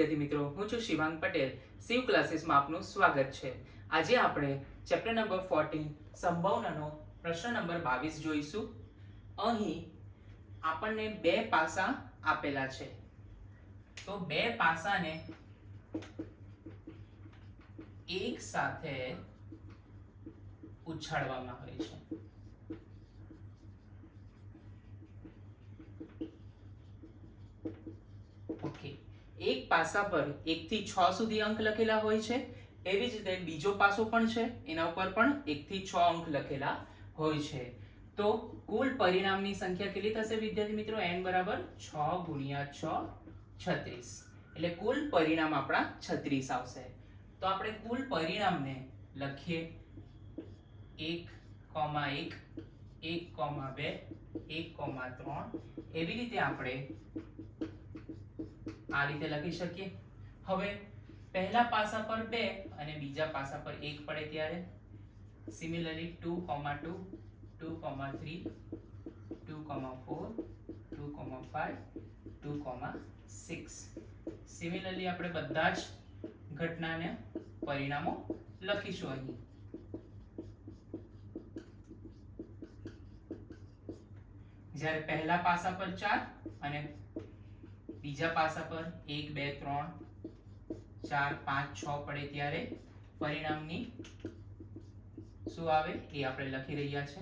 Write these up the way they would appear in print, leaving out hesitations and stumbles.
વિદ્યાર્થી મિત્રો, હું છું શિવાંગ પટેલ. શિવ ક્લાસીસમાં આપનું સ્વાગત છે. આજે આપણે ચેપ્ટર નંબર 14 સંભાવનાનો પ્રશ્ન નંબર 22 જોઈશું. અહીં આપણને બે પાસા આપેલા છે, તો બે પાસાને એક સાથે ઉછાળવામાં આવે છે. ઓકે, એક પાસા પર 1 થી 6 સુધી અંક લખેલા હોય છે. એવી જ રીતે બીજો પાસો પણ છે, એના ઉપર પણ 1 થી 6 અંક લખેલા હોય છે. તો કુલ પરિણામની સંખ્યા કેટલી થશે વિદ્યાર્થી મિત્રો? n બરાબર 6 ગુણ્યા 6 36. એટલે કુલ પરિણામ આપણા 36 આવશે. તો આપણે કુલ પરિણામને લખીએ 1,1 1,2 1,3. એવી રીતે આપણે આ રીતે લખી શકીએ. હવે પહેલા પાસા પર 2 અને બીજા પાસા પર 1 પડે ત્યારે સિમિલરલી 2,2 2,3 2,4 2,5 2,6. સિમિલરલી આપણે બધા જ ઘટનાને પરિણામો લખીશું અહીં. જ્યારે પહેલા પાસા પર 4 અને બીજા પાસા પર 1 2 3 4 5 6 પડે ત્યારે પરિણામની શું આવે એ આપણે લખી રહ્યા છે.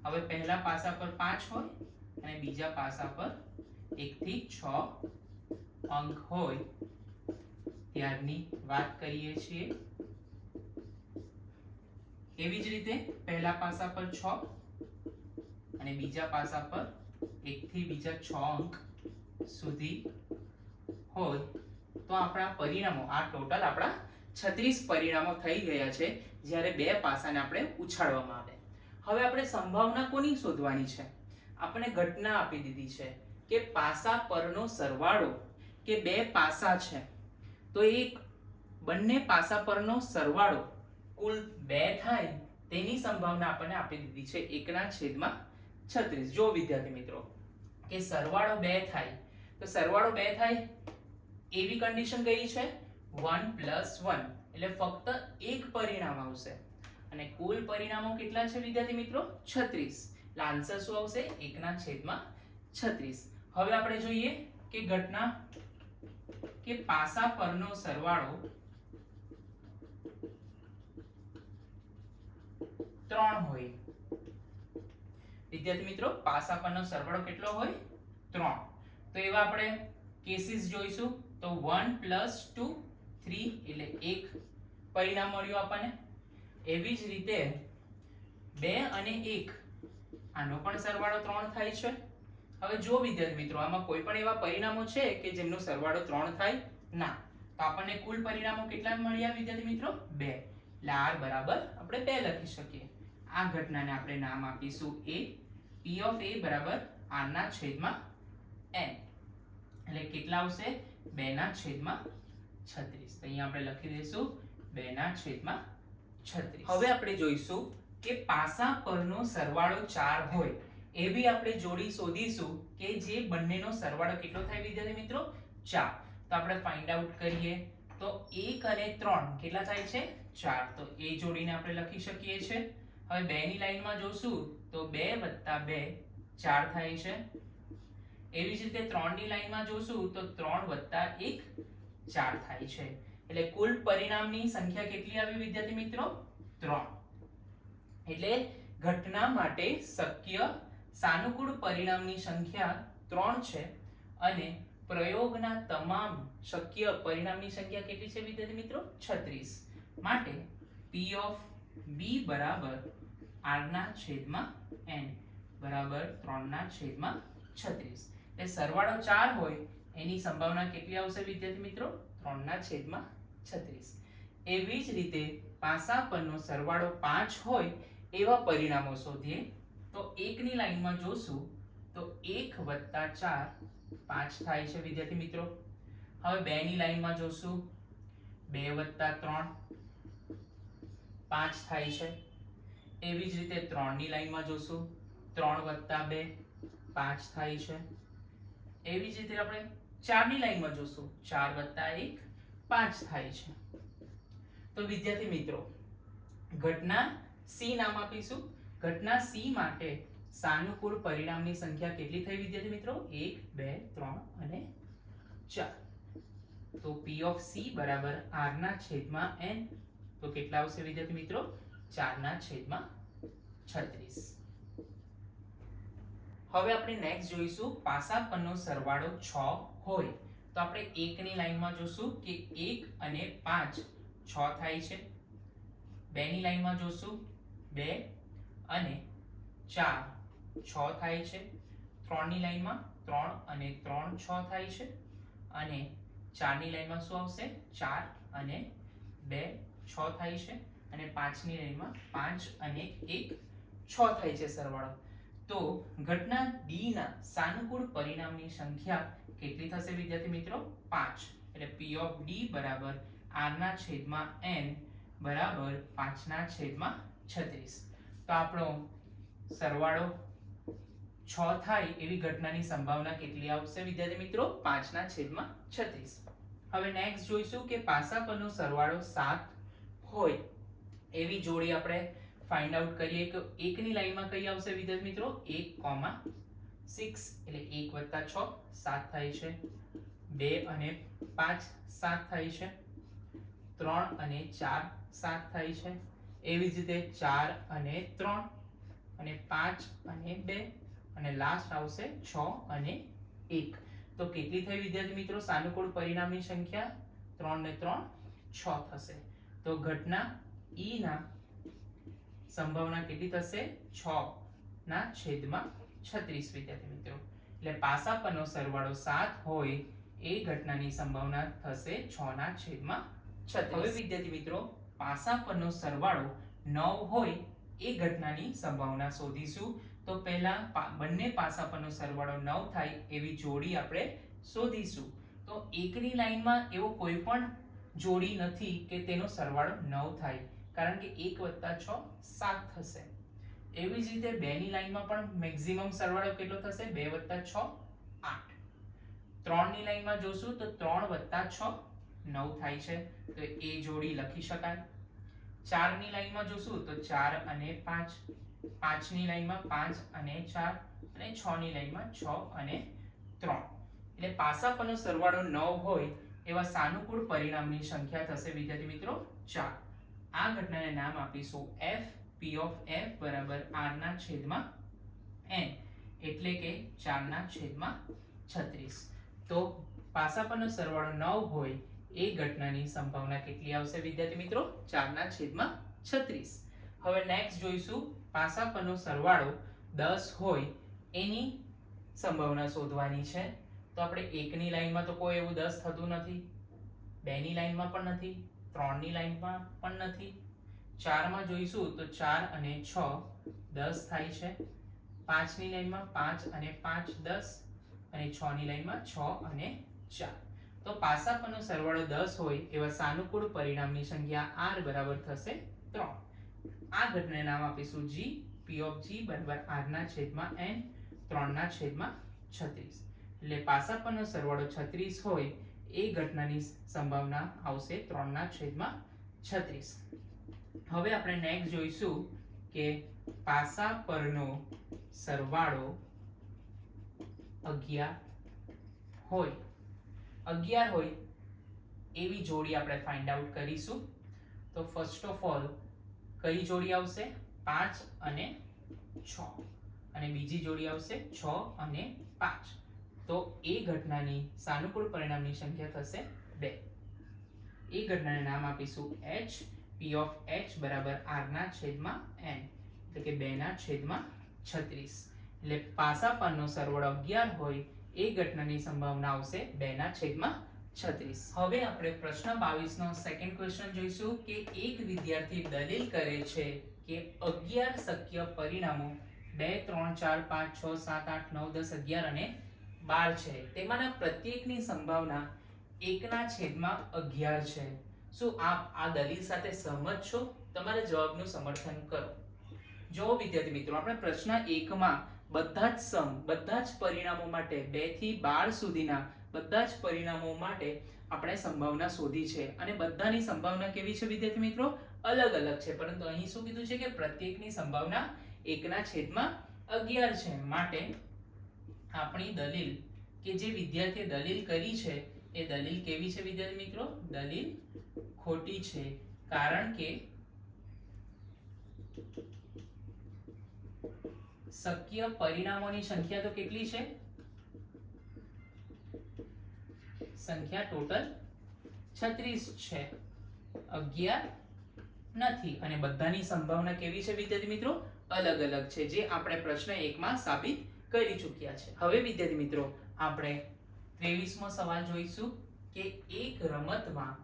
હવે પહેલા પાસા પર 5 હોય અને બીજા પાસા પર 1 થી 6 અંક હોય ત્યારની વાત કરીએ છીએ. એવી જ રીતે પહેલા પાસા પર 6 અને બીજા પાસા પર 1 થી બીજા 6 અંક સુધી હોય તો આપણા પરિણામો આ ટોટલ આપણા 36 પરિણામો થઈ ગયા છે જ્યારે બે પાસાને આપણે ઉછાળવામાં આવે. હવે આપણે સંભાવના કોની શોધવાની છે? આપણે ઘટના આપી દીધી છે કે પાસા પરનો સરવાળો, કે બે પાસા છે તો એક બંને પાસા પરનો સરવાળો કુલ 2 થાય તેની સંભાવના આપણને આપી દીધી છે 1/36. જો વિદ્યાર્થી મિત્રો કે સરવાળો 2 થાય તો સરવાળો 2 થાય એવી કન્ડિશન કઈ છે? 1 + 1 એટલે ફક્ત એક પરિણામ આવશે અને કુલ પરિણામો કેટલા છે વિદ્યાર્થી મિત્રો? 36. એટલે આન્સર શું આવશે? 1/36. હવે આપણે જોઈએ કે ઘટના કે પાસા પરનો સરવાળો 3 હોય. વિદ્યાર્થી મિત્રો પાસા પરનો સરવાળો કેટલો હોય? 3. તો એવા આપણે કેસીસ જોઈશું. તો 1 + 2 3 એટલે એક પરિણામ મળ્યું આપણને. એવી જ રીતે 2 અને 1 આનો પણ સરવાળો 3 થાય છે. હવે જો વિદ્યાર્થી મિત્રો આમાં કોઈ પણ એવા પરિણામો છે કે જેમનો સરવાળો 3 થાય? ના. તો આપણને કુલ પરિણામો કેટલા મળ્યા વિદ્યાર્થી મિત્રો? 2. એટલે r બરાબર આપણે 2 લખી શકીએ. આ ઘટનાને આપણે નામ આપીશું a. p of a બરાબર r/n. એટલે કેટલા આવશે? 2/36. તો અહીંયા આપણે લખી દઈશું 2/36. હવે આપણે જોઈશું કે પાસા પરનો સરવાળો 4 હોય એવી આપણે જોડી શોધીશું કે જે બંનેનો સરવાળો કેટલો થાય વિદ્યાર્થી મિત્રો? 4. તો આપણે ફાઇન્ડ આઉટ કરીએ તો 1 અને 3 કેટલા થાય છે? 4. તો એ જોડીને આપણે લખી શકીએ છીએ. હવે 2 ની લાઈનમાં જોશું તો 2 + 2 4 થાય છે. એવી જ રીતે 3 ની લાઈનમાં જોશું તો 3 + 1 4 થાય છે. એટલે કુલ પરિણામની સંખ્યા કેટલી આવી વિદ્યાર્થી મિત્રો? 3. એટલે ઘટના માટે શક્ય સાનુકૂળ પરિણામની સંખ્યા 3 છે અને પ્રયોગના તમામ શક્ય પરિણામની સંખ્યા કેટલી છે વિદ્યાર્થી મિત્રો? 36. માટે p of b બરાબર r/n બરાબર 3/36. એટલે સરવાળો 4 હોય એની સંભાવના કેટલી આવશે વિદ્યાર્થી મિત્રો? 3/36. એવી જ રીતે પાસા પરનો સરવાળો 5 હોય એવા પરિણામો શોધીએ તો 1 ની લાઈનમાં જોશું તો 1 + 4 5 થાય છે વિદ્યાર્થી મિત્રો. હવે 2 ની લાઈનમાં જોશું 2 + 3 5 થાય છે. એવી જ રીતે 3 ની લાઈનમાં જોશું 3 + 2 5 થાય છે. એવી જ રીતે આપણે ચારની લાઈનમાં જોશું 4 + 1 5 થાય છે. તો વિદ્યાર્થી મિત્રો ઘટના સી નામ આપીશું. ઘટના સી માટે સાનુકૂળ પરિણામની સંખ્યા કેટલી થઈ વિદ્યાર્થી મિત્રો? 1 2 3 અને 4. તો P of C બરાબર R ના છેદમાં n. તો કેટલા આવશે વિદ્યાર્થી મિત્રો? 4 ના છેદમાં 36. હવે આપણે નેક્સ્ટ જોઈશું પાસા પરનો સરવાળો 6 હોય તો આપણે 1 ની લાઈનમાં જોશું કે 1 અને 5 6 થાય છે. 2 ની લાઈનમાં જોશું 2 અને 4 6 થાય છે. 3 ની લાઈનમાં 3 અને 3 6 થાય છે. અને 4 ની લાઈનમાં શું આવશે? 4 અને 2 6 થાય છે. અને 5 ની લાઈનમાં 5 અને 1 6 થાય છે સરવાળો. તો ઘટના ડી ના સાનુકૂળ પરિણામની સંખ્યા કેટલી થશે વિદ્યાર્થી મિત્રો? 5. એટલે P of D બરાબર R ના છેદમાં n બરાબર 5 ના છેદમાં 36. તો આપણો સરવાળો 6 થાય એવી ઘટનાની સંભાવના કેટલી આવશે વિદ્યાર્થી મિત્રો? 5 ના છેદમાં 36. હવે નેક્સ્ટ જોઈશું કે પાસા પરનો સરવાળો 7 હોય એવી જોડી આપણે ફાઇન્ડ આઉટ કરીએ કે 1 ની લાઈનમાં કઈ આવશે વિદ્યાર્થી મિત્રો? 1, 6 એટલે 1 + 6 7 થાય છે. 2 અને 5 7 થાય છે. 3 અને 4 7 થાય છે. એવી જ રીતે 4 અને 3 અને 5 અને 2 અને લાસ્ટ આવશે 6 અને 1. તો કેટલી થઈ વિદ્યાર્થી મિત્રો સાનુકૂળ પરિણામની સંખ્યા? 3 ને 3 6 થશે. તો ઘટના ઈ ના સંભાવના કેટલી થશે? 6 ના છેદમાં 36 વિદ્યાર્થી મિત્રો. એટલે પાસા પરનો સરવાળો 7 હોય એ ઘટનાની સંભાવના થશે 6 ના છેદમાં 36. હવે વિદ્યાર્થી મિત્રો પાસા પરનો સરવાળો 9 હોય એ ઘટનાની સંભાવના શોધીશું. તો પહેલા બંને પાસા પરનો સરવાળો 9 થાય એવી જોડી આપણે શોધીશું. તો 1 ની લાઈનમાં એવો કોઈ પણ જોડી નથી કે તેનો સરવાળો 9 થાય, કારણ કે 1 + 6 7 થશે. એવી જ રીતે 2 ની લાઈનમાં પણ મેક્સિમમ સરવાળો કેટલો થશે? 2 + 6 8. 3 ની લાઈનમાં જોશું તો 3 + 6 9 થાય છે. તો એ જોડી લખી શકાય. 4 ની લાઈનમાં જોશું તો 4 અને 5. 5 ની લાઈનમાં 5 અને 4 અને 6 ની લાઈનમાં 6 અને 3. એટલે પાસા પરનો સરવાળો 9 હોય એવા સાનુકૂળ પરિણામની સંખ્યા થશે વિદ્યાર્થી મિત્રો 4. આ ઘટનાને નામ આપીશું F. P of F બરાબર R ના છેદમાં n એટલે કે 4 ના છેદમાં 36. તો પાસા પરનો સરવાળો 9 હોય એ ઘટનાની સંભાવના કેટલી આવશે વિદ્યાર્થી મિત્રો? 4 ના છેદમાં 36. હવે નેક્સ્ટ જોઈશું પાસા પરનો સરવાળો 10 હોય એની સંભાવના શોધવાની છે. તો આપણે 1 ની લાઈનમાં તો કોઈ એવું 10 થતું નથી. 2 ની લાઈનમાં પણ નથી. 3 ની લાઈનમાં પણ નથી. 4 માં જોઈશું તો 4 અને 6 10 થાય છે. 5 ની લાઈનમાં 5 અને 5 10 અને 6 ની લાઈનમાં 6 અને 4. તો પાસા પરનો સરવાળો 10 હોય એવા સાનુકૂળ પરિણામની સંખ્યા R બરાબર થશે 3. આ ઘટનાને નામ આપીશું G. P of G બરાબર R ના છેદમાં n 3 ના છેદમાં 36. એટલે પાસા પરનો સરવાળો 36 હોય એ ઘટનાની સંભાવના આવશે 3 ના છેદમાં 36. હવે આપણે નેક્સ્ટ જોઈશું કે પાસા પરનો સરવાળો 11 હોય. 11 હોય એવી જોડી આપણે ફાઇન્ડ આઉટ કરીશું. તો ફર્સ્ટ ઓફ ઓલ કઈ જોડી આવશે? 5 અને 6 અને બીજી જોડી આવશે 6 અને 5. તો એ ઘટનાની સાનુકૂળ પરિણામની સંખ્યા થશે 2. એ ઘટનાને નામ આપીશું H. P of H બરાબર R ના છેદમાં n એટલે કે 2 ના છેદમાં 36. એટલે પાસા પરનો સરવાળો 11 હોય એ ઘટનાની સંભાવના આવશે 2 ના છેદમાં 36. હવે આપણે પ્રશ્ન 22 નો સેકન્ડ ક્વેશ્ચન જોઈશું કે એક વિદ્યાર્થી દલીલ કરે છે કે 11 શક્ય પરિણામો 2 3 4 5 6 7 8 9 10 11 અને 12 છે. તેમાંના પ્રત્યેકની સંભાવના 1 ના છેદમાં 11 છે. શું આપ આ દલીલ સાથે સહમત છો? તમારા જવાબનું સમર્થન કરો. જો વિદ્યાર્થી મિત્રો આપણે પ્રશ્ન 1 માં બધા જ પરિણામો માટે 2 થી 12 સુધીના બધા જ પરિણામો માટે આપણે સંભાવના શોધી છે અને બધાની સંભાવના કેવી છે વિદ્યાર્થી મિત્રો? અલગ અલગ છે, પરંતુ અહીં શું કીધું છે કે પ્રત્યેકની સંભાવના 1/11 છે. માટે આપણી દલીલ કે જે વિદ્યાર્થીએ દલીલ કરી છે એ દલીલ કેવી છે વિદ્યાર્થી મિત્રો? દલીલ ખોટી છે, કારણ કે શક્ય પરિણામોની સંખ્યા તો કેટલી છે? સંખ્યા ટોટલ 36 છે, 11 નથી. અને બધાની સંભાવના કેવી છે વિદ્યાર્થી મિત્રો? અલગ અલગ છે, જે આપણે પ્રશ્ન 1 માં સાબિત કરી ચૂક્યા છે. હવે વિદ્યાર્થી મિત્રો આપણે 23મો સવાલ જોઈશું કે એક રમતમાં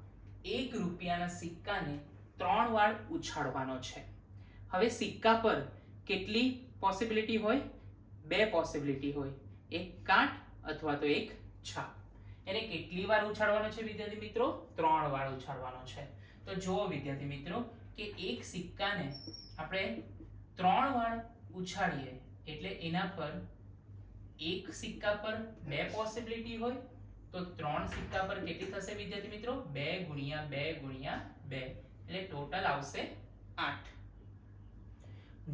1 રૂપિયાના સિક્કાને 3 વાર ઉછાળવાનો છે. હવે સિક્કા પર કેટલી પોસિબિલિટી હોય? 2 પોસિબિલિટી હોય, એક કાટ અથવા તો એક છાપ. એને કેટલી વાર ઉછાળવાનો છે વિદ્યાર્થી મિત્રો? 3 વાર ઉછાળવાનો છે. તો જુઓ વિદ્યાર્થી મિત્રો કે એક સિક્કાને આપણે 3 વાર ઉછાળીએ એટલે એના પર એક સિક્કા પર 2 પોસિબિલિટી હોય, તો 3 સિક્કા પર કેટલી થશે વિદ્યાર્થી મિત્રો? 2 ગુણ્યા 2 ગુણ્યા 2 એટલે ટોટલ આવશે 8.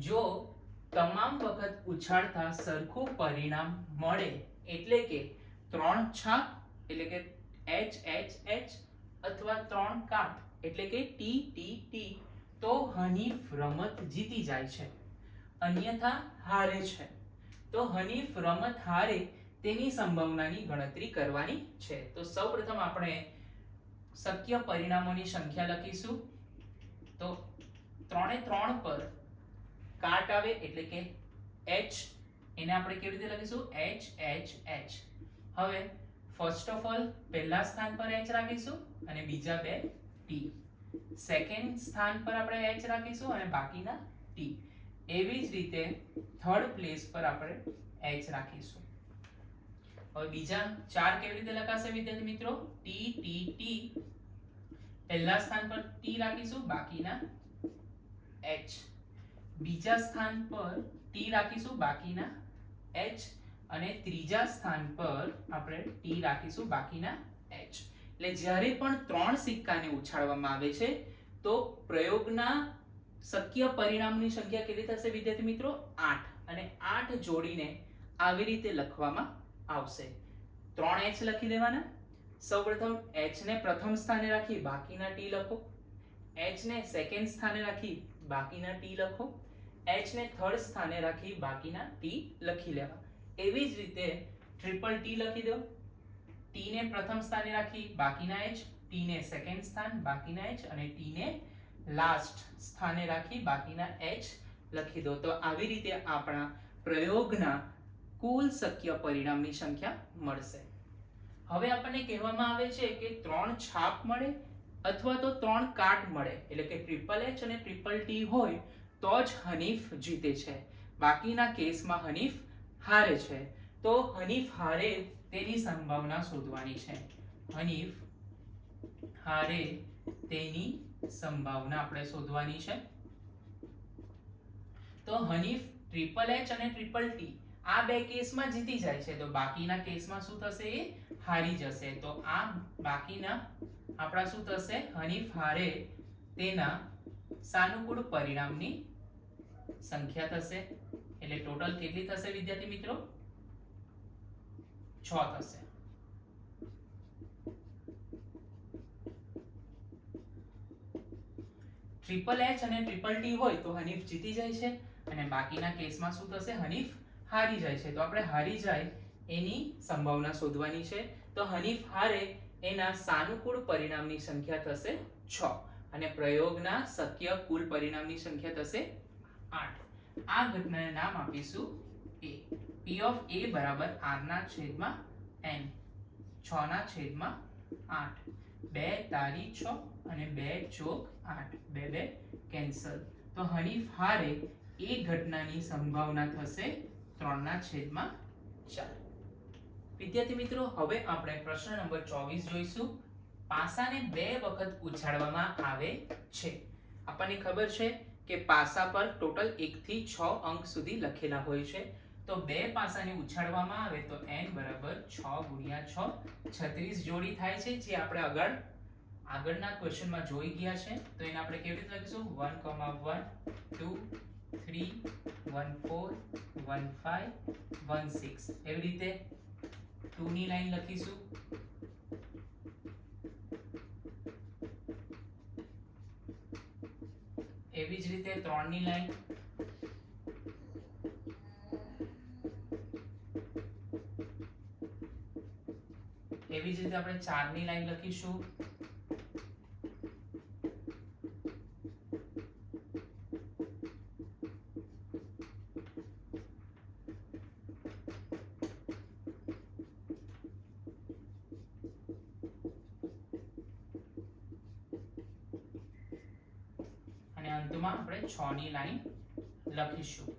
જો તમામ વખત ઉછાળતા સરખું પરિણામ મળે એટલે કે 3 છાપ એટલે કે H H H અથવા 3 કાટ એટલે કે T T T, તો હનીફ રમત જીતી જાય છે, અન્યથા હારે છે. તો હનીફ રમત હારે તેની સંભાવનાની ગણતરી કરવાની છે. તો સૌપ્રથમ આપણે શક્ય પરિણામોની સંખ્યા લખીશું. તો 3 એ 3 પર કાટ આવે એટલે કે H, એને આપણે કેવી રીતે લખીશું? H H H. હવે ફર્સ્ટ ઓફ ઓલ પહેલા સ્થાન પર H રાખીશું અને બીજા બે T. સેકન્ડ સ્થાન પર આપણે H રાખીશું અને બાકીના T. એવી જ રીતે થર્ડ પ્લેસ પર આપણે H રાખીશું. હવે બીજા 4 કેવી રીતે લખાશે વિદ્યાર્થી મિત્રો? T T T. પહેલા સ્થાન પર T રાખીશું, બાકીના H. બીજા સ્થાન પર T રાખીશું, બાકીના H. અને ત્રીજા સ્થાન પર આપણે T રાખીશું, બાકીના H. એટલે જ્યારે પણ 3 સિક્કાને ઉછાળવામાં આવે છે તો પ્રયોગના શક્ય પરિણામની સંખ્યા કેટલી થશે વિદ્યાર્થી મિત્રો? 8. અને 8 જોડીને આવી રીતે લખવામાં આવશે. 3H લખી દેવાના. સૌપ્રથમ H ને પ્રથમ સ્થાને રાખી બાકીના T લખો, H ને સેકન્ડ સ્થાને રાખી બાકીના T લખો, H ને થર્ડ સ્થાને રાખી બાકીના T લખી લેવા. એવી જ રીતે ટ્રિપલ T લખી દો. T ને પ્રથમ સ્થાને રાખી બાકીના H, T ને સેકન્ડ સ્થાન બાકીના H અને T ને લાસ્ટ સ્થાને રાખી બાકીના H લખી દો. તો આવી રીતે આપણા પ્રયોગના કુલ શક્ય પરિણામની સંખ્યા મળશે. હવે આપણને કહેવામાં આવે છે કે 3 છાપ મળે અથવા તો 3 કાટ મળે એટલે કે ટ્રિપલ H અને ટ્રિપલ T હોય તો જ હનીફ જીતે છે. બાકીના કેસમાં હનીફ હારે છે. તો હનીફ હારે તેની સંભાવના શોધવાની છે. હનીફ હારે તેની સંભાવના આપણે શોધવાની છે. તો હનીફ ટ્રિપલ H અને ટ્રિપલ T આ બે કેસમાં જીતી જાય છે, તો બાકીના કેસમાં શું થશે? એ હારી જશે. તો આ બાકીના આપણા શું થશે? હનીફ હારે તેના સાનુકૂળ પરિણામની સંખ્યા થશે. એટલે ટોટલ કેટલી થશે વિદ્યાર્થી મિત્રો? 6 થશે. ટ્રિપલ H અને ટ્રિપલ T હોય તો હનીફ જીતી જાય છે અને બાકીના કેસમાં શું થશે? હનીફ હારી જાય છે. તો આપણે હારી જાય એની સંભાવના શોધવાની છે. તો હનીફ હારે એના સાનુકૂળ પરિણામની સંખ્યા થશે 6 અને પ્રયોગના શક્ય કુલ પરિણામની સંખ્યા થશે 8. આ ઘટનાને નામ આપીશું A. P of A બરાબર R ના છેદમાં N, 6 ના છેદમાં 8. 2 તારી 6 અને 2 ચોક 8, 2 2 કેન્સલ. તો હનીફ હારે એ ઘટનાની સંભાવના થશે 3 ના છેદમાં 4. વિદ્યાર્થી મિત્રો હવે આપણે પ્રશ્ન નંબર 24 જોઈશું. પાસાને 2 વખત ઉછાળવામાં આવે છે. આપણને ખબર છે કે પાસા પર ટોટલ 1 થી 6 અંક સુધી લખેલા હોય છે. તો બે પાસાને ઉછાળવામાં આવે તો n બરાબર 6 ગુણ્યા 6 36 જોડી થાય છે, જે આપણે આગળના ક્વેશ્ચનમાં જોઈ ગયા છે. તો એને આપણે કેવી રીતે લખીશું? 1, 1, 2, 3, 1, 4, 1, 5, 1, 6. એવી રીતે 2 ની લાઈન લખીશું. એવી જ રીતે 3 ની લાઈન, એવી જ રીતે આપણે 4 ની લાઈન લખીશું. અને અંતમાં આપણે 6 ની લાઈન લખીશું.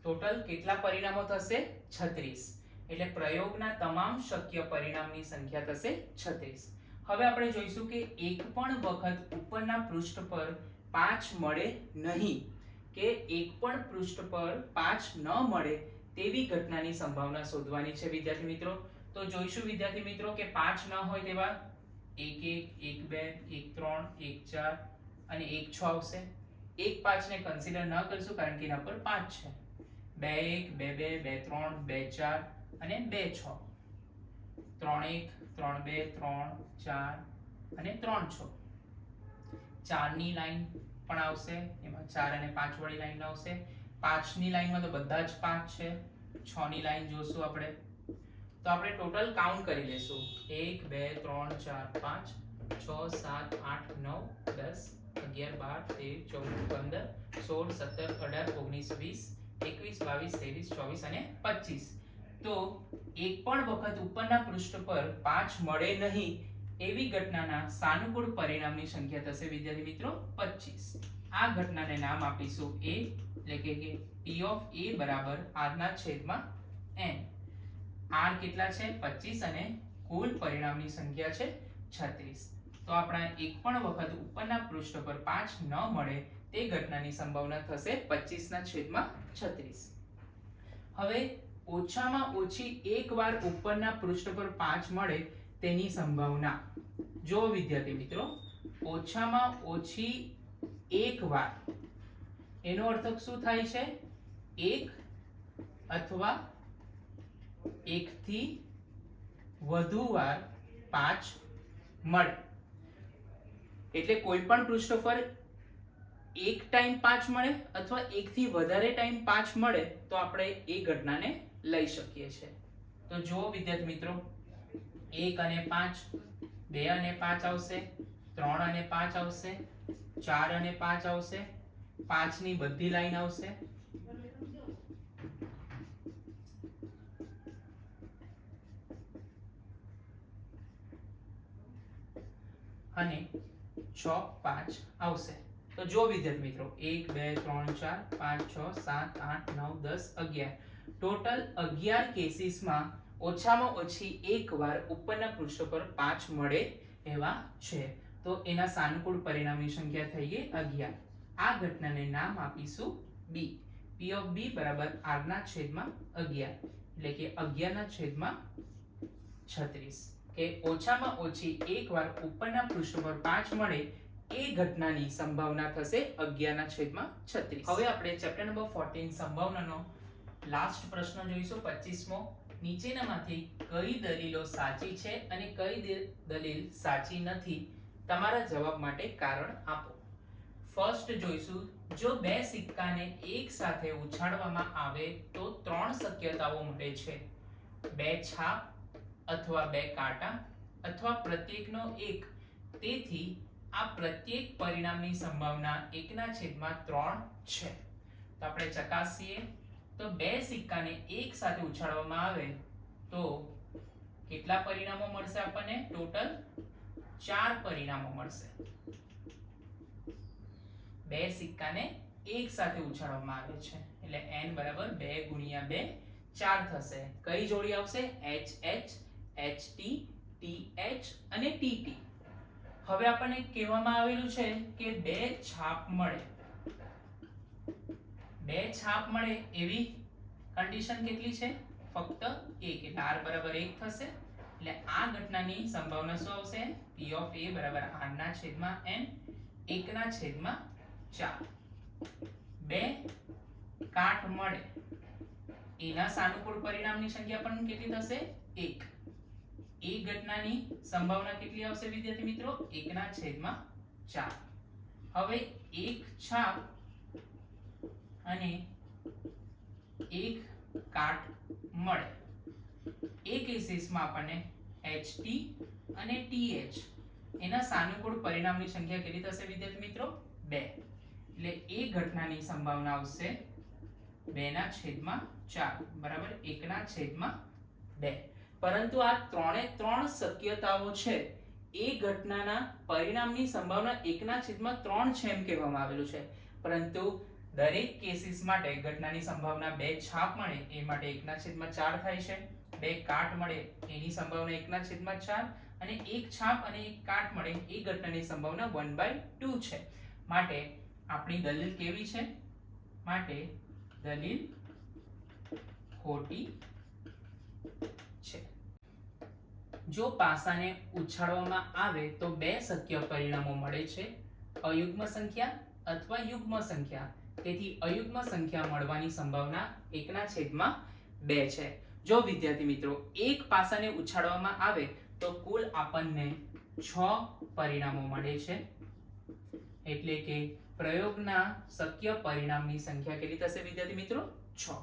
ટોટલ કેટલા પરિણામો થશે? 36. એટલે પ્રયોગના તમામ શક્ય પરિણામની સંખ્યા થશે 36. હવે આપણે જોઈશું કે એક પણ વખત ઉપરના પૃષ્ઠ પર 5 મળે નહીં, કે એક પણ પૃષ્ઠ પર 5 ન મળે તેવી ઘટનાની સંભાવના શોધવાની છે વિદ્યાર્થી મિત્રો. તો જોઈશું વિદ્યાર્થી મિત્રો કે 5 ન હોય તેવા 1, 1, 1, 2, 1, 3, 1, 4 અને 1, 6 આવશે. 1, 5 ને કન્સિડર ન કરીશું કારણ કે એના પર 5 છે. 2, 1, 2, 2, 3, 2, 4 અને 2, 6. 3, 1, 3, 2, 3, 4 અને 3, 6. 4 ની લાઈન પણ આવશે, એમાં 4 અને 5 વાળી લાઈન આવશે. 5 ની લાઈનમાં તો બધા જ 5 છે. 6 ની લાઈન જોશું આપણે, તો આપણે ટોટલ કાઉન્ટ કરી લેશું. 1, 2, 3, 4, 5, 6, 7, 8, 9, 10, 11, 12, 13, 14, 15, 16, 17, 18, 19, 20, 21, 22, 23, 24 અને 25. તો એક પણ વખત ઉપરના પૃષ્ઠ પર 5 મળે નહીં એવી ઘટનાના સાનુકૂળ પરિણામની સંખ્યા થશે વિદ્યાર્થી મિત્રો 25. આ ઘટનાને નામ આપીશું A, એટલે કે P of A બરાબર r ના છેદમાં n. r કેટલા છે? 25 અને કુલ પરિણામની સંખ્યા છે 36. તો આપણા એક પણ વખત ઉપરના પૃષ્ઠ પર 5 ન મળે તે ઘટનાની સંભાવના થશે 25 ના છેદમાં 36. હવે ઓછામાં ઓછી એક વાર ઉપરના પૃષ્ઠ પર 5 મળે તેની સંભાવના. જો વિદ્યાર્થી મિત્રો, ઓછામાં ઓછી એક વાર, એનો અર્થ શું થાય છે? એક અથવા એકથી વધુ વાર 5 મળે. એટલે કોઈ પણ પૃષ્ઠ પર એક ટાઈમ 5 મળે અથવા એકથી વધારે ટાઈમ 5 મળે તો આપણે એ ઘટનાને લઈ શકીએ છીએ. તો જો વિદ્યાર્થી મિત્રો, 1 અને 5, 2 અને 5 આવશે, 3 અને 5 આવશે, 4 અને 5 આવશે, 5 ની બધી લાઈન આવશે, અને 6, 5 આવશે. તો જો વિદ્યાર્થી મિત્રો, 1, 2, 3, 4, 5, 6, 7, 8, 9, 10, 11, ટોટલ 11 કેસીસમાં ઓછામાં ઓછી એક વાર ઉપરના પૃષ્ઠ પર 5 મળે એવા છે. તો એના સાનુકૂળ પરિણામની સંખ્યા થઈ ગઈ 11. આ ઘટનાને નામ આપીશું B. P of B બરાબર r ના છેદમાં 11, એટલે કે 11 ના છેદમાં 36. કે ઓછામાં ઓછી એક વાર ઉપરના પૃષ્ઠ પર 5 મળે એ ઘટનાની સંભાવના થશે 11 ના છેદમાં 36. હવે આપણે ચેપ્ટર નંબર 14 સંભાવનાનો લાસ્ટ પ્રશ્ન જોઈશું, 25મો. નીચેનામાંથી કઈ દલીલો સાચી છે અને કઈ દલીલ સાચી નથી? તમારા જવાબ માટે કારણ આપો. ફર્સ્ટ જોઈશું, જો બે સિક્કાને એક સાથે ઉછાળવામાં આવે તો 3 શક્યતાઓ મળે છે. 2 છાપ અથવા 2 કાંટા અથવા પ્રત્યેકનો 1. તેથી આ પ્રત્યેક પરિણામની સંભાવના 1/3 છે. તો આપણે ચકાસીએ. તો 2 સિક્કાને એક સાથે ઉછાળવામાં આવે તો કેટલા પરિણામો મળશે આપણને? ટોટલ 4 પરિણામો મળશે. 2 સિક્કાને એક સાથે ઉછાળવામાં આવે છે એટલે n બરાબર 2 ગુણ્યા 2 4 થશે. કઈ જોડી આવશે? HH, HT, TH અને TT. હવે આપણને કહેવામાં આવેલું છે કે બે છાપ મળે એવી કન્ડિશન કેટલી છે? ફક્ત 1, એટલે r બરાબર 1 થશે. એટલે આ ઘટનાની સંભાવના શું આવશે? P of A બરાબર r ના છેદમાં n 1 ના છેદમાં 4. બે કાટ મળે એના સાનુકૂળ પરિણામની સંખ્યા પણ કેટલી થશે? 1. એ ઘટનાની સંભાવના કેટલી આવશે વિદ્યાર્થી મિત્રો? 1 ના છેદમાં 4. હવે એક છાપ અને એક કાટ મળે એ કેસીસમાં આપણને HT અને TH એના સાનુકૂળ પરિણામની સંખ્યા કેટલી થશે વિદ્યાર્થી મિત્રો? 2. એટલે એ ઘટનાની સંભાવના આવશે 2 ના છેદમાં 4 બરાબર 1 ના છેદમાં 2. પરંતુ આ ત્રણ શક્યતાઓ છે એ ઘટનાના પરિણામની સંભાવના 1 ના છેદમાં 3 છે એમ કહેવામાં આવેલું છે. પરંતુ દરેક કેસીસ માટે ઘટનાની સંભાવના 2 છાપ મળે એ માટે 1 ના છેદમાં 4 થાય છે. 2 કાટ મળે એની સંભાવના 1 ના છેદમાં 4 અને એક છાપ અને એક કાટ મળે એ ઘટનાની સંભાવના 1/2 છે. માટે આપણી દલીલ કેવી છે? માટે દલીલ ખોટી છે. જો પાસાને ઉછાળવામાં આવે તો બે શક્ય પરિણામો મળે છે, અયુગ્મ સંખ્યા અથવા યુગ્મ સંખ્યા. તેથી અયુગ્મ સંખ્યા મળવાની સંભાવના 1 ના છેદમાં 2 છે. જો વિદ્યાર્થી મિત્રો એક પાસાને ઉછાળવામાં આવે તો કુલ આપણને 6 પરિણામો મળે છે. એટલે કે પ્રયોગના શક્ય પરિણામની સંખ્યા કેટલી થશે વિદ્યાર્થી મિત્રો? 6.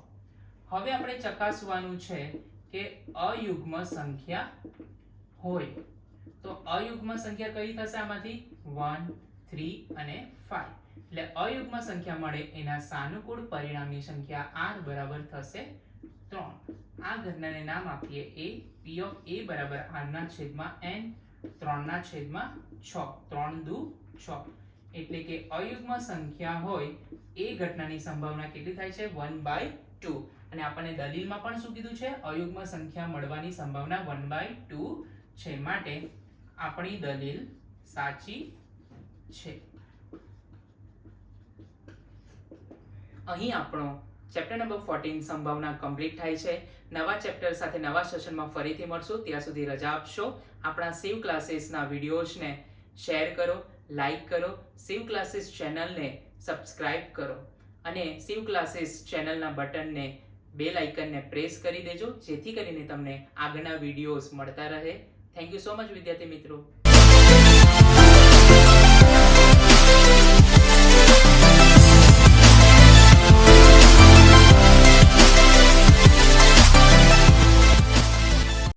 હવે આપણે ચકાસવાનું છે કે અયુગ્મ સંખ્યા હોય તો અયુગ્મ સંખ્યા કઈ થશે? આમાંથી 1, 3 અને 5. એટલે અયુગ્મ સંખ્યા મળે એના સાનુકૂળ પરિણામની સંખ્યા r બરાબર થશે 3. આ ઘટનાને નામ આપીએ a. P of A બરાબર r ના છેદમાં n 3 ના છેદમાં 6. 3 દુ 6. એટલે કે અયુગ્મ સંખ્યા હોય એ ઘટનાની સંભાવના કેટલી થાય છે? 1/2. અને આપણને દલીલમાં પણ શું કીધું છે? અયુગ્મ સંખ્યા મળવાની સંભાવના 1/2 છે. માટે આપણી દલીલ સાચી છે. અહીં આપણો ચેપ્ટર નંબર 14 સંભાવના કમ્પ્લીટ થાય છે. નવા ચેપ્ટર સાથે નવા સેશનમાં ફરીથી મળશું. ત્યાં સુધી રજા આપશો. આપણા શિવ ક્લાસીસના વિડીયોઝને શેર કરો, લાઈક કરો, શિવ ક્લાસીસ ચેનલને સબસ્ક્રાઇબ કરો અને શિવ ક્લાસીસ ચેનલના બટનને બેલ આઇકનને પ્રેસ કરી દેજો જેથી કરીને તમને આગળના વિડીયોઝ મળતા રહે. થેન્ક યુ સો મચ વિદ્યાર્થી મિત્રો.